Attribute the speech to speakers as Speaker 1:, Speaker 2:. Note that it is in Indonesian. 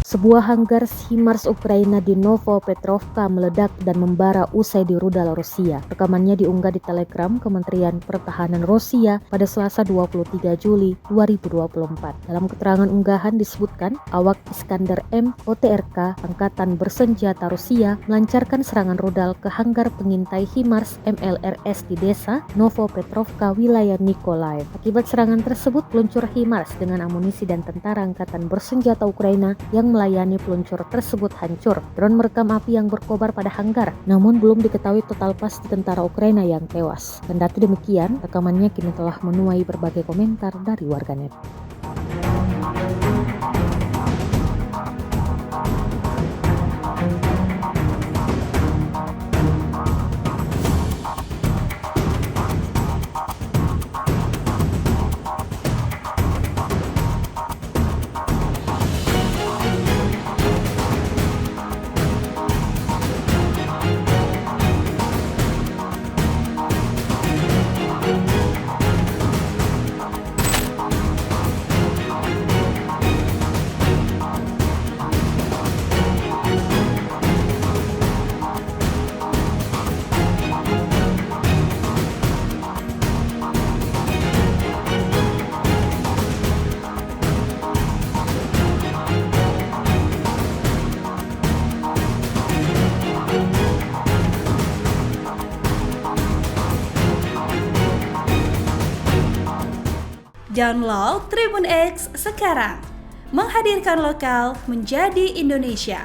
Speaker 1: Sebuah hanggar HIMARS Ukraina di Novopetrovka meledak dan membara usai dirudal Rusia. Rekamannya diunggah di Telegram Kementerian Pertahanan Rusia pada Selasa 23 Juli 2024. Dalam keterangan unggahan disebutkan, awak Iskander M OTRK Angkatan Bersenjata Rusia melancarkan serangan rudal ke hanggar pengintai HIMARS MLRS di desa Novopetrovka, wilayah Mykolaiv. Akibat serangan tersebut, peluncur HIMARS dengan amunisi dan tentara Angkatan Bersenjata Ukraina yang melayani peluncur tersebut hancur. Drone merekam api yang berkobar pada hanggar, namun belum diketahui total pasti tentara Ukraina yang tewas. Kendati demikian, rekamannya kini telah menuai berbagai komentar dari warganet.
Speaker 2: Download Tribun X sekarang, menghadirkan lokal menjadi Indonesia.